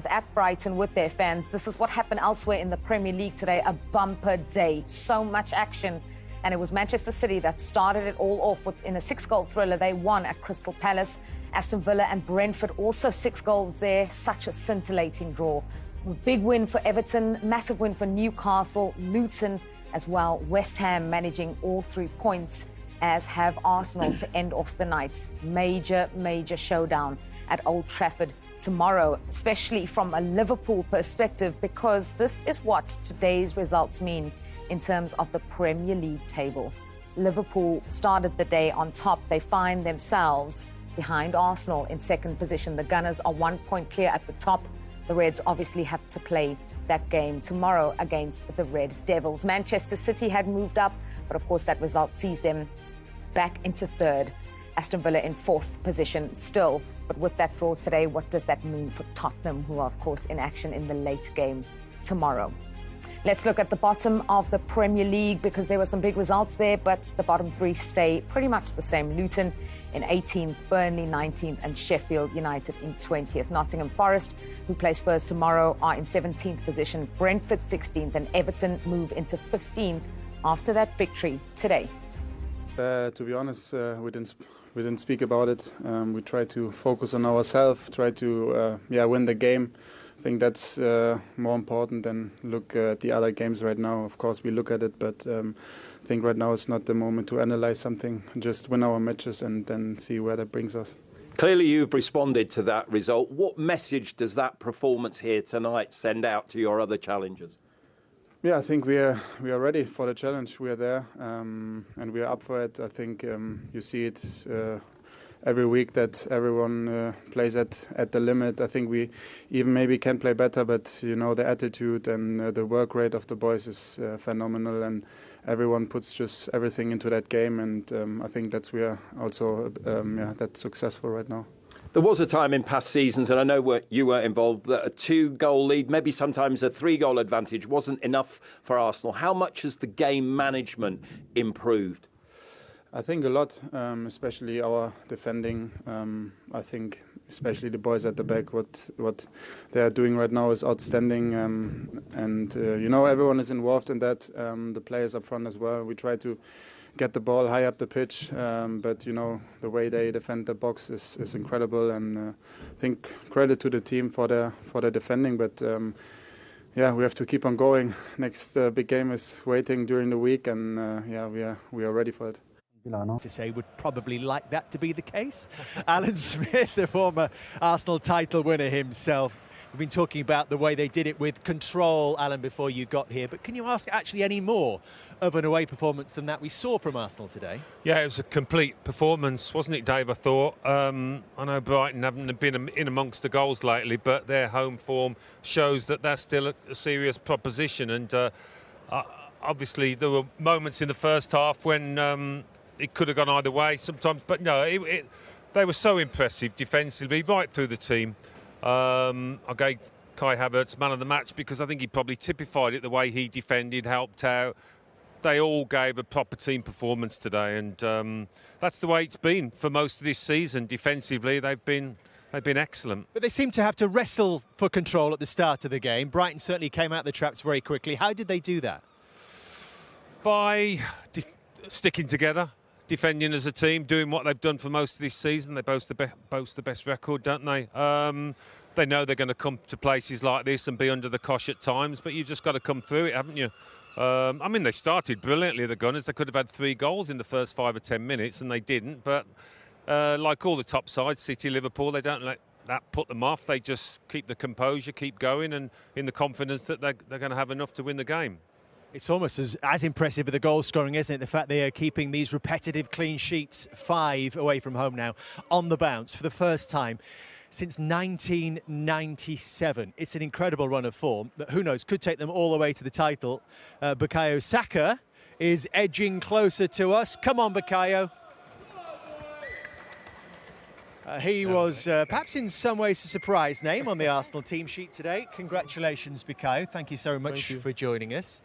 At Brighton with their fans. This is what happened elsewhere in the Premier League today. A bumper day. So much action. And it was Manchester City that started it all off in a 6-goal thriller. They won at Crystal Palace. Aston Villa and Brentford also 6 goals there. Such a scintillating draw. Big win for Everton. Massive win for Newcastle. Luton as well. West Ham managing all 3 points, as have Arsenal to end off the night. Major showdown at Old Trafford tomorrow, especially from a Liverpool perspective, because this is what today's results mean in terms of the Premier League table. Liverpool started the day on top. They find themselves behind Arsenal in second position. The Gunners are 1 point clear at the top. The Reds obviously have to play that game tomorrow against the Red Devils. Manchester City had moved up, but of course that result sees them back into third. Aston Villa in fourth position still. But with that draw today, what does that mean for Tottenham, who are, of course, in action in the late game tomorrow? Let's look at the bottom of the Premier League, because there were some big results there, but the bottom 3 stay pretty much the same. Luton in 18th, Burnley 19th, and Sheffield United in 20th. Nottingham Forest, who play Spurs tomorrow, are in 17th position. Brentford 16th, and Everton move into 15th after that victory today. To be honest, we didn't speak about it. We try to focus on ourselves, try to win the game. I think that's more important than look at the other games right now. Of course, we look at it, but I think right now it's not the moment to analyze something. Just win our matches and then see where that brings us. Clearly, you've responded to that result. What message does that performance here tonight send out to your other challengers? Yeah, I think we are ready for the challenge. We are there and we are up for it. I think you see it every week that everyone plays at the limit. I think we even maybe can play better, but you know, the attitude and the work rate of the boys is phenomenal, and everyone puts just everything into that game. And I think that's we are also that's successful right now. There was a time in past seasons, and I know you were involved, that a 2-goal lead, maybe sometimes a 3-goal advantage, wasn't enough for Arsenal. How much has the game management improved? I think a lot, especially our defending. I think especially the boys at the back, what they are doing right now is outstanding. And you know, everyone is involved in that, the players up front as well. We try to get the ball high up the pitch, but you know, the way they defend the box is incredible, and I think credit to the team for their defending. But yeah, we have to keep on going. Next big game is waiting during the week, and yeah, we are ready for it. To say would probably like that to be the case. Alan Smith, the former Arsenal title winner himself. We've been talking about the way they did it with control, Alan, before you got here. But can you ask actually any more of an away performance than that we saw from Arsenal today? Yeah, it was a complete performance, wasn't it, Dave? I thought. I know Brighton haven't been in amongst the goals lately, but their home form shows that they're still a serious proposition. And obviously there were moments in the first half when it could have gone either way sometimes. But no, they were so impressive defensively right through the team. I gave Kai Havertz man of the match because I think he probably typified it, the way he defended, helped out. They all gave a proper team performance today, and that's the way it's been for most of this season. Defensively, they've been excellent. But they seem to have to wrestle for control at the start of the game. Brighton certainly came out the traps very quickly. How did they do that? By Sticking together, defending as a team, doing what they've done for most of this season. They boast the best record, don't they? They know they're going to come to places like this and be under the cosh at times, but you've just got to come through it, haven't you? I mean, they started brilliantly, the Gunners. They could have had 3 goals in the first 5 or 10 minutes, and they didn't. But like all the top sides, City, Liverpool, they don't let that put them off. They just keep the composure, keep going, and in the confidence that they're going to have enough to win the game. It's almost as impressive with the goal scoring, isn't it? The fact they are keeping these repetitive clean sheets, 5 away from home now, on the bounce for the first time since 1997. It's an incredible run of form that, who knows, could take them all the way to the title. Bukayo Saka is edging closer to us. Come on, Bukayo. He was perhaps in some ways a surprise name on the Arsenal team sheet today. Congratulations, Bukayo. Thank you so much for joining us.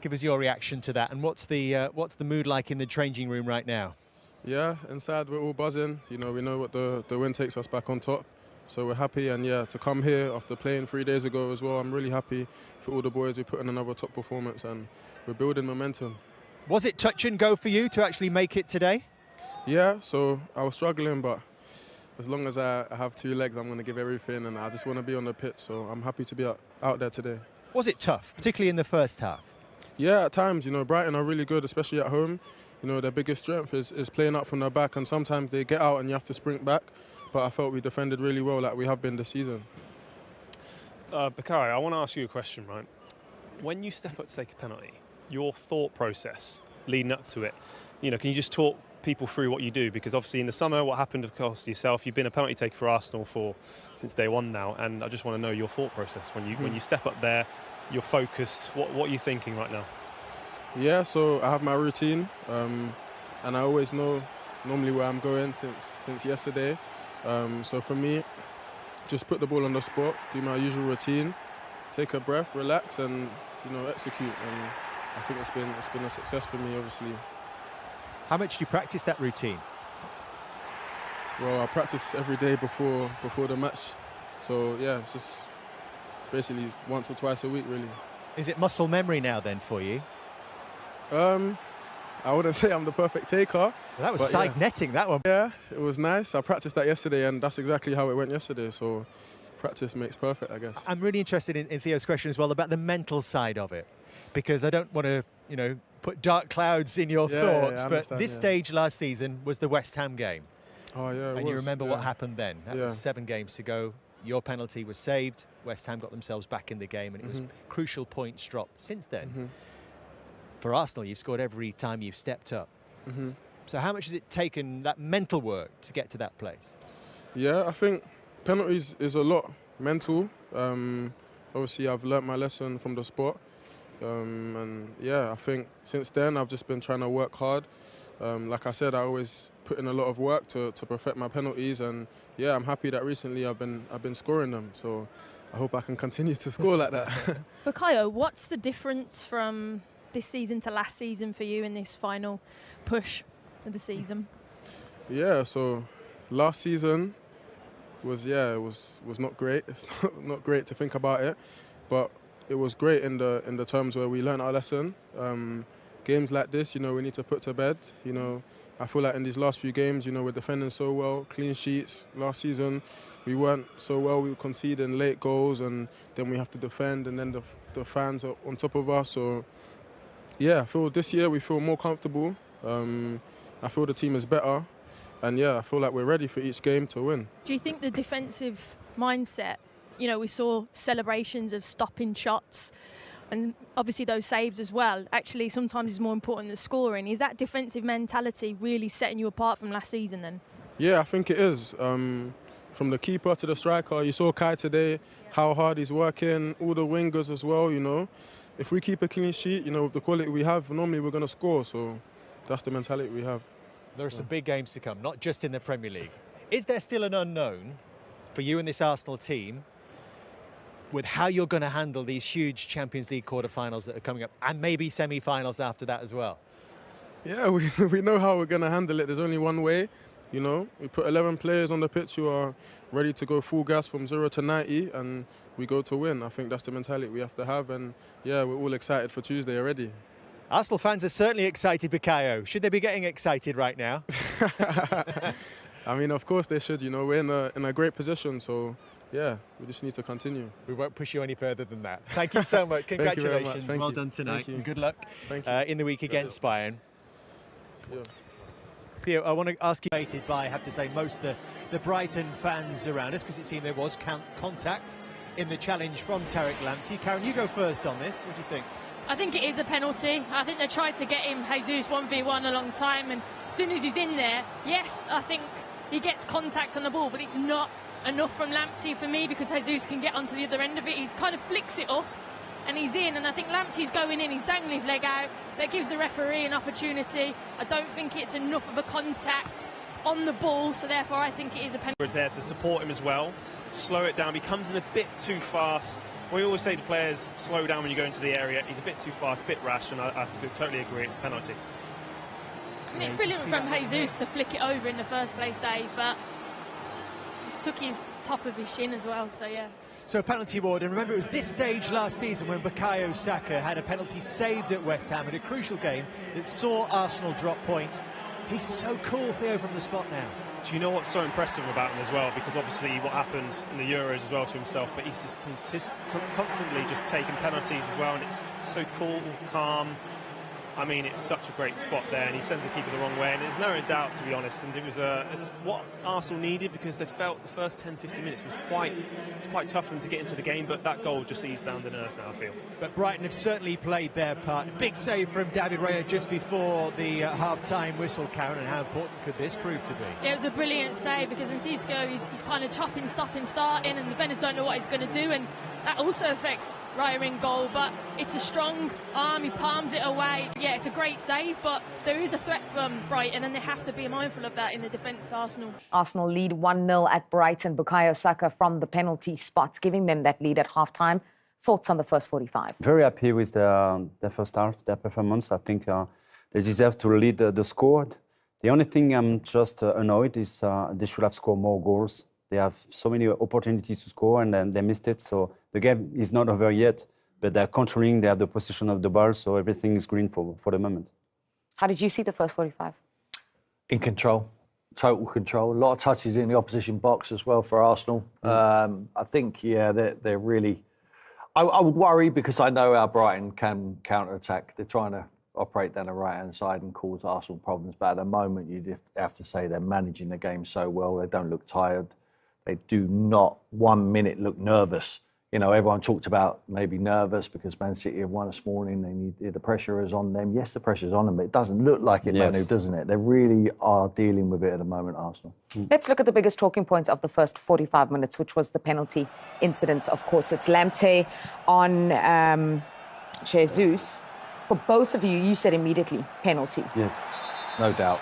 Give us your reaction to that, and what's the mood like in the changing room right now? Yeah, inside we're all buzzing. You know, we know what the win takes us back on top. So we're happy, and yeah, to come here after playing 3 days ago as well, I'm really happy for all the boys who put in another top performance, and we're building momentum. Was it touch and go for you to actually make it today? Yeah, so I was struggling, but as long as I have 2 legs, I'm going to give everything, and I just want to be on the pitch, so I'm happy to be out there today. Was it tough, particularly in the first half? Yeah, at times, you know, Brighton are really good, especially at home. You know, their biggest strength is playing up from their back, and sometimes they get out and you have to sprint back. But I felt we defended really well, like we have been this season. Bakari, I want to ask you a question, right? When you step up to take a penalty, your thought process leading up to it, you know, can you just talk people through what you do? Because obviously in the summer, what happened, of course, to yourself, you've been a penalty taker for Arsenal since day one now, and I just want to know your thought process when you step up there, you're focused. What are you thinking right now? Yeah, so I have my routine, and I always know normally where I'm going since yesterday. So for me, just put the ball on the spot, do my usual routine, take a breath, relax, and execute. And I think it's been a success for me, obviously. How much do you practice that routine? Well, I practice every day before the match. So yeah, it's just basically once or twice a week, really. Is it muscle memory now then for you? I wouldn't say I'm the perfect taker. Well, that was side netting, that one. Yeah, it was nice. I practiced that yesterday, and that's exactly how it went yesterday. So practice makes perfect, I guess. I'm really interested in Theo's question as well about the mental side of it, because I don't want to, put dark clouds in your thoughts, but this stage last season was the West Ham game. Oh, yeah, and you remember what happened then. That was 7 games to go. Your penalty was saved. West Ham got themselves back in the game, and it was crucial points dropped. Since then, for Arsenal, you've scored every time you've stepped up. So how much has it taken, that mental work, to get to that place? Yeah, I think penalties is a lot mental. Obviously, I've learnt my lesson from the sport. And yeah, I think since then, I've just been trying to work hard. Like I said, I always put in a lot of work to perfect my penalties. And yeah, I'm happy that recently I've been scoring them. So I hope I can continue to score like that. Bukayo, what's the difference from this season to last season for you in this final push of the season? Yeah, so last season was not great. It's not great to think about it, but it was great in the terms where we learned our lesson. Games like this, we need to put to bed. I feel like in these last few games, we're defending so well, clean sheets. Last season, we weren't so well. We were conceding late goals, and then we have to defend, and then the fans are on top of us. So yeah, I feel this year we feel more comfortable. I feel the team is better. And yeah, I feel like we're ready for each game to win. Do you think the defensive mindset, we saw celebrations of stopping shots and obviously those saves as well, actually sometimes is more important than scoring. Is that defensive mentality really setting you apart from last season then? Yeah, I think it is. From the keeper to the striker, you saw Kai today, how hard he's working, all the wingers as well, If we keep a clean sheet, with the quality we have, normally we're going to score. So that's the mentality we have. There are some big games to come, not just in the Premier League. Is there still an unknown for you and this Arsenal team with how you're going to handle these huge Champions League quarter-finals that are coming up, and maybe semi-finals after that as well? Yeah, we know how we're going to handle it. There's only one way, We put 11 players on the pitch who are ready to go full gas from 0 to 90, and we go to win. I think that's the mentality we have to have, and yeah, we're all excited for Tuesday already. Arsenal fans are certainly excited, Bukayo. Should they be getting excited right now? I mean, of course they should. We're in a great position, so yeah, we just need to continue. We won't push you any further than that. Thank you so much. Congratulations. Well done tonight. And good luck in the week against Bayern. Yeah. Theo, I want to ask you, by, I have to say, most of the Brighton fans around us, because it seemed there was contact in the challenge from Tariq Lamptey. Karen, you go first on this. What do you think? I think it is a penalty. I think they tried to get him, Jesus, 1v1 a long time, and as soon as he's in there, yes, I think he gets contact on the ball, but it's not enough from Lamptey for me, because Jesus can get onto the other end of it. He kind of flicks it up and he's in, and I think Lamptey's going in, he's dangling his leg out. That gives the referee an opportunity. I don't think it's enough of a contact on the ball, so therefore I think it is a penalty. Was there to support him as well, slow it down. He comes in a bit too fast. We always say to players, slow down when you go into the area. He's a bit too fast, a bit rash, and I totally agree, it's a penalty. I mean, it's brilliant from Jesus to flick it over in the first place, Dave, but it's took his top of his shin as well, so yeah. So a penalty award, and remember it was this stage last season when Bukayo Saka had a penalty saved at West Ham in a crucial game that saw Arsenal drop points. He's so cool, Theo, from the spot now. Do you know what's so impressive about him as well? Because obviously what happened in the Euros as well to himself, but he's just constantly just taking penalties as well, and it's so cool, calm. I mean, it's such a great spot there, and he sends the keeper the wrong way, and there's no doubt, to be honest, and it was it's what Arsenal needed, because they felt the first 10-15 minutes was quite tough for them to get into the game, but that goal just eased down the nerves now, I feel. But Brighton have certainly played their part. Big save from David Raya just before the half-time whistle, Karen, and how important could this prove to be? Yeah, it was a brilliant save, because Ntisco, he's kind of chopping, stopping, starting, and the defenders don't know what he's going to do, and that also affects Raya in goal, but it's a strong arm, he palms it away. Yeah, it's a great save, but there is a threat from Brighton, and they have to be mindful of that in the defence, Arsenal. Arsenal lead 1-0 at Brighton. Bukayo Saka from the penalty spot, giving them that lead at half-time. Thoughts on the first 45? Very happy with the first half, their performance. I think they deserve to lead the score. The only thing I'm just annoyed is they should have scored more goals. They have so many opportunities to score, and then they missed it. So the game is not over yet, but they're controlling, they have the possession of the ball, so everything is green for the moment. How did you see the first 45? In control, total control. A lot of touches in the opposition box as well for Arsenal. I think, yeah, they're really... I would worry, because I know how Brighton can counter-attack. They're trying to operate down the right-hand side and cause Arsenal problems, but at the moment you have to say they're managing the game so well. They don't look tired. They do not 1 minute look nervous. You know, everyone talked about maybe nervous because Man City have won this morning. The pressure is on them. Yes, the pressure is on them, but it doesn't look like it, Manu, doesn't it? They really are dealing with it at the moment, Arsenal. Let's look at the biggest talking points of the first 45 minutes, which was the penalty incident. Of course, it's Lamptey on Jesus. For both of you, you said immediately penalty. Yes, no doubt.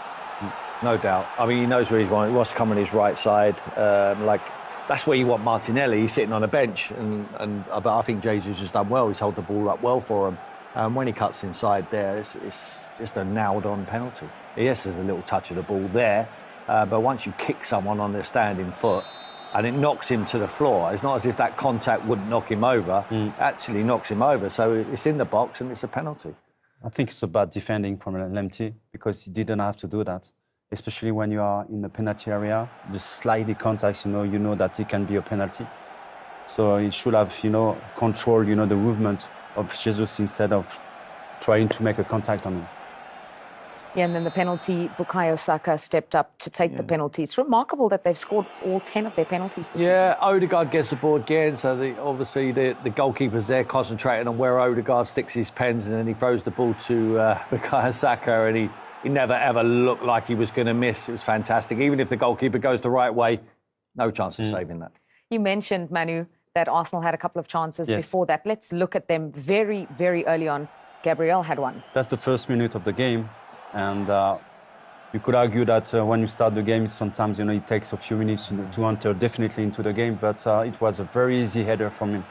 No doubt. I mean, he knows where he's going. He wants to come on his right side. That's where you want Martinelli. He's sitting on a bench, but I think Jesus has done well. He's held the ball up well for him. When he cuts inside there, it's just a nailed-on penalty. Yes, there's a little touch of the ball there, but once you kick someone on their standing foot and it knocks him to the floor, it's not as if that contact wouldn't knock him over. Actually knocks him over, so it's in the box and it's a penalty. I think it's about defending from Lamptey, because he didn't have to do that. Especially when you are in the penalty area, just slightly contact, you know that it can be a penalty. So he should have, controlled, the movement of Jesus instead of trying to make a contact on him. Yeah, and then the penalty, Bukayo Saka stepped up to take the penalty. It's remarkable that they've scored all 10 of their penalties this season. Odegaard gets the ball again, so obviously the goalkeeper's there concentrating on where Odegaard sticks his pens, and then he throws the ball to Bukayo Saka, and he never, ever looked like he was going to miss. It was fantastic. Even if the goalkeeper goes the right way, no chance of saving that. You mentioned, Manu, that Arsenal had a couple of chances before that. Let's look at them very, very early on. Gabriel had one. That's the first minute of the game. And you could argue that when you start the game, sometimes, it takes a few minutes to enter definitely into the game. But it was a very easy header from him.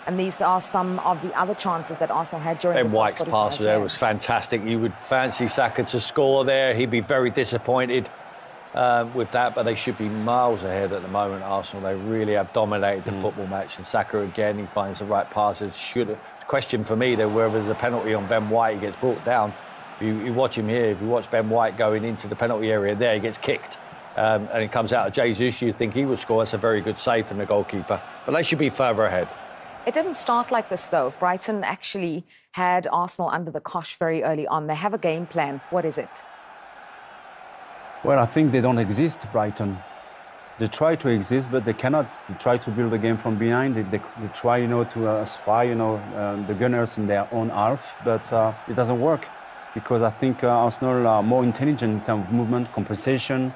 And these are some of the other chances that Arsenal had during Ben the first White's pass there was fantastic. You would fancy Saka to score there. He'd be very disappointed with that, but they should be miles ahead at the moment, Arsenal. They really have dominated the football match. And Saka, again, he finds the right passes. The question for me, though, whether there's a penalty on Ben White, he gets brought down. You watch him here. If you watch Ben White going into the penalty area there, he gets kicked. And it comes out of Jesus. You think he would score. That's a very good save from the goalkeeper. But they should be further ahead. It didn't start like this, though. Brighton actually had Arsenal under the cosh very early on. They have a game plan. What is it? Well, I think they don't exist, Brighton. They try to exist, but they cannot. They try to build a game from behind. They try, to spy, the Gunners in their own half, but it doesn't work, because I think Arsenal are more intelligent in terms of movement, compensation,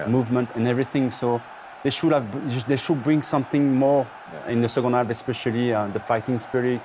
movement, and everything. So they should bring something more in the second half, especially the fighting spirit.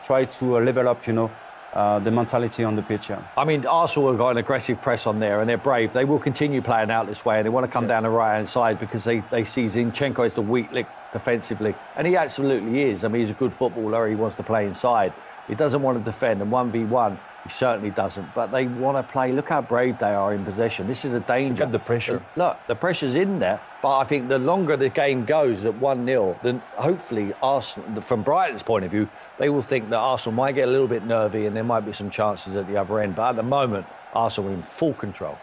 Try to level up, the mentality on the pitch. I mean, Arsenal have got an aggressive press on there, and they're brave. They will continue playing out this way, and they want to come down the right-hand side because they see Zinchenko as the weak link defensively, and he absolutely is. I mean, he's a good footballer. He wants to play inside. He doesn't want to defend, and 1v1, He certainly doesn't. But they want to play. Look how brave they are in possession. This is a danger. Look at the pressure. Look, the pressure's in there. But I think the longer the game goes at 1-0, then hopefully Arsenal, from Brighton's point of view, they will think that Arsenal might get a little bit nervy and there might be some chances at the other end. But at the moment, Arsenal are in full control.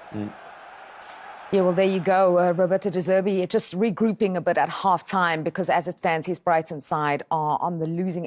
Yeah, well, there you go. Roberto De Zerbi just regrouping a bit at half-time because as it stands, his Brighton side are on the losing